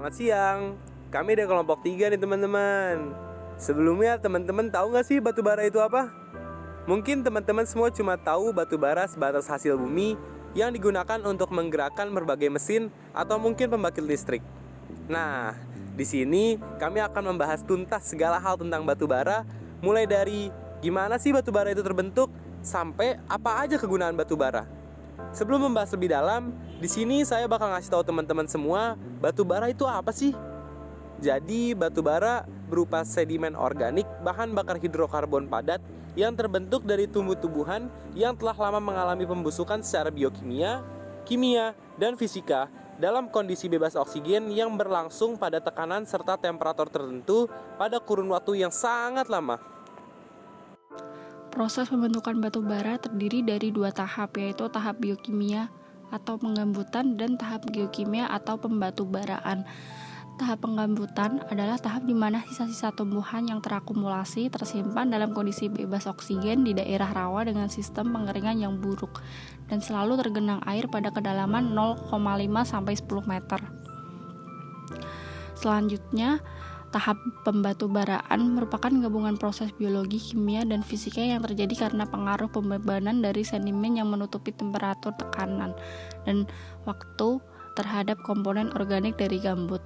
Selamat siang, kami dari kelompok 3 nih teman-teman. Sebelumnya teman-teman tahu nggak sih batu bara itu apa? Mungkin teman-teman semua cuma tahu batu bara sebatas hasil bumi yang digunakan untuk menggerakkan berbagai mesin atau mungkin pembangkit listrik. Nah, di sini kami akan membahas tuntas segala hal tentang batu bara, mulai dari gimana sih batu bara itu terbentuk sampai apa aja kegunaan batu bara. Sebelum membahas lebih dalam, di sini saya bakal ngasih tahu teman-teman semua, batu bara itu apa sih? Jadi, batu bara berupa sedimen organik bahan bakar hidrokarbon padat yang terbentuk dari tumbuh-tumbuhan yang telah lama mengalami pembusukan secara biokimia, kimia, dan fisika dalam kondisi bebas oksigen yang berlangsung pada tekanan serta temperatur tertentu pada kurun waktu yang sangat lama. Proses pembentukan batu bara terdiri dari dua tahap, yaitu tahap biokimia atau penggambutan dan tahap geokimia atau pembatubaraan. Tahap penggambutan adalah tahap di mana sisa-sisa tumbuhan yang terakumulasi tersimpan dalam kondisi bebas oksigen di daerah rawa dengan sistem pengeringan yang buruk dan selalu tergenang air pada kedalaman 0,5 sampai 10 meter. Selanjutnya, tahap pembatubaraan merupakan gabungan proses biologi, kimia, dan fisika yang terjadi karena pengaruh pembebanan dari sedimen yang menutupi temperatur, tekanan, dan waktu terhadap komponen organik dari gambut.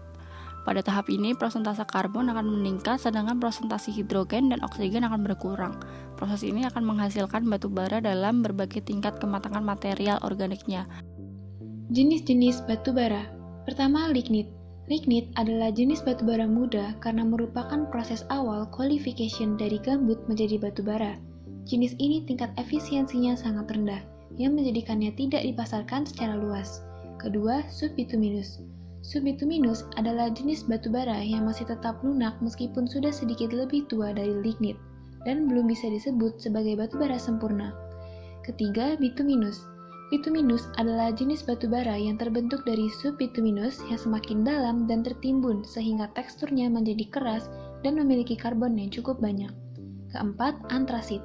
Pada tahap ini, prosentase karbon akan meningkat, sedangkan prosentase hidrogen dan oksigen akan berkurang. Proses ini akan menghasilkan batu bara dalam berbagai tingkat kematangan material organiknya. Jenis-jenis batu bara. Pertama, lignit. Lignit adalah jenis batu bara muda karena merupakan proses awal qualification dari gambut menjadi batu bara. Jenis ini tingkat efisiensinya sangat rendah, yang menjadikannya tidak dipasarkan secara luas. Kedua, subbituminous. Subbituminous adalah jenis batu bara yang masih tetap lunak meskipun sudah sedikit lebih tua dari lignit, dan belum bisa disebut sebagai batu bara sempurna. Ketiga, bituminous. Bituminous adalah jenis batu bara yang terbentuk dari subbituminous yang semakin dalam dan tertimbun sehingga teksturnya menjadi keras dan memiliki karbon yang cukup banyak. Keempat, antrasit.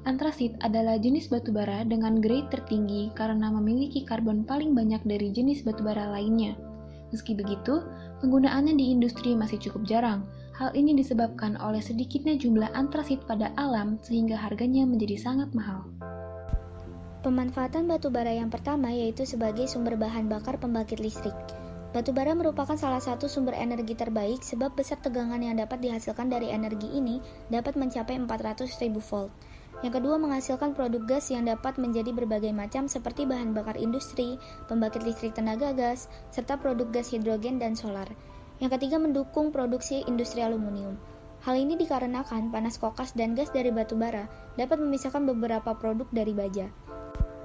Antrasit adalah jenis batu bara dengan grade tertinggi karena memiliki karbon paling banyak dari jenis batu bara lainnya. Meski begitu, penggunaannya di industri masih cukup jarang. Hal ini disebabkan oleh sedikitnya jumlah antrasit pada alam sehingga harganya menjadi sangat mahal. Pemanfaatan batu bara yang pertama yaitu sebagai sumber bahan bakar pembangkit listrik. Batu bara merupakan salah satu sumber energi terbaik sebab besar tegangan yang dapat dihasilkan dari energi ini dapat mencapai 400.000 volt. Yang kedua, menghasilkan produk gas yang dapat menjadi berbagai macam seperti bahan bakar industri, pembangkit listrik tenaga gas, serta produk gas hidrogen dan solar. Yang ketiga, mendukung produksi industri aluminium. Hal ini dikarenakan panas kokas dan gas dari batu bara dapat memisahkan beberapa produk dari baja.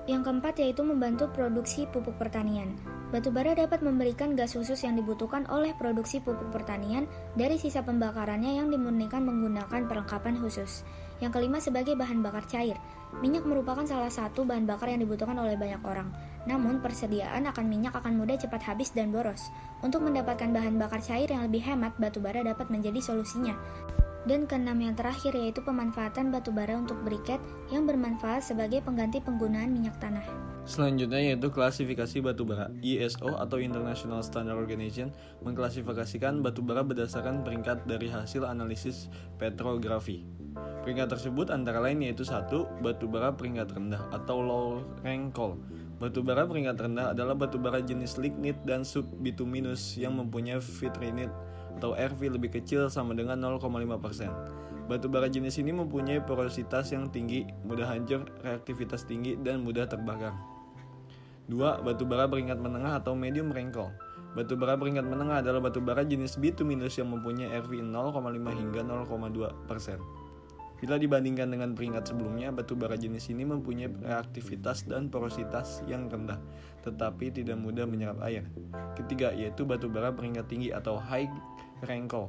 Yang keempat yaitu membantu produksi pupuk pertanian. Batu bara dapat memberikan gas khusus yang dibutuhkan oleh produksi pupuk pertanian dari sisa pembakarannya yang dimurnikan menggunakan perlengkapan khusus. Yang kelima, sebagai bahan bakar cair. Minyak merupakan salah satu bahan bakar yang dibutuhkan oleh banyak orang. Namun, persediaan akan minyak akan mudah cepat habis dan boros. Untuk mendapatkan bahan bakar cair yang lebih hemat, batu bara dapat menjadi solusinya. Dan keenam yang terakhir yaitu pemanfaatan batu bara untuk briket yang bermanfaat sebagai pengganti penggunaan minyak tanah. Selanjutnya yaitu klasifikasi batu bara. ISO atau International Standard Organization mengklasifikasikan batu bara berdasarkan peringkat dari hasil analisis petrografi. Peringkat tersebut antara lain yaitu 1. Batu bara peringkat rendah atau low rank coal. Batu bara peringkat rendah adalah batu bara jenis lignit dan subbituminous yang mempunyai vitrinite atau RV lebih kecil sama dengan 0,5%. Batu bara jenis ini mempunyai porositas yang tinggi, mudah hancur, reaktivitas tinggi, dan mudah terbakar. 2. Batu bara peringkat menengah atau medium rank coal. Batu bara peringkat menengah adalah batu bara jenis bituminous yang mempunyai RV 0,5 hingga 0,2%. Bila dibandingkan dengan peringkat sebelumnya, batu bara jenis ini mempunyai reaktivitas dan porositas yang rendah, tetapi tidak mudah menyerap air. Ketiga, yaitu batu bara peringkat tinggi atau high rank coal.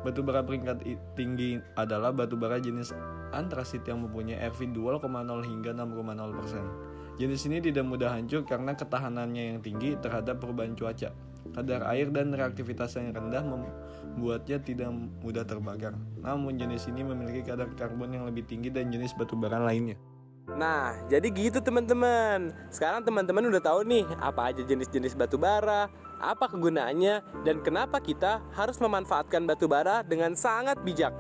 Batu bara peringkat tinggi adalah batu bara jenis antrasit yang mempunyai RV 2,0 hingga 6,0%. Jenis ini tidak mudah hancur karena ketahanannya yang tinggi terhadap perubahan cuaca. Kadar air dan reaktivitas yang rendah membuatnya tidak mudah terbakar. Namun jenis ini memiliki kadar karbon yang lebih tinggi dari jenis batu bara lainnya. Nah, jadi gitu teman-teman. Sekarang teman-teman udah tahu nih apa aja jenis-jenis batu bara, apa kegunaannya, dan kenapa kita harus memanfaatkan batu bara dengan sangat bijak.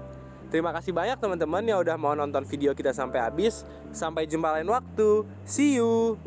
Terima kasih banyak teman-teman yang udah mau nonton video kita sampai habis. Sampai jumpa lain waktu. See you.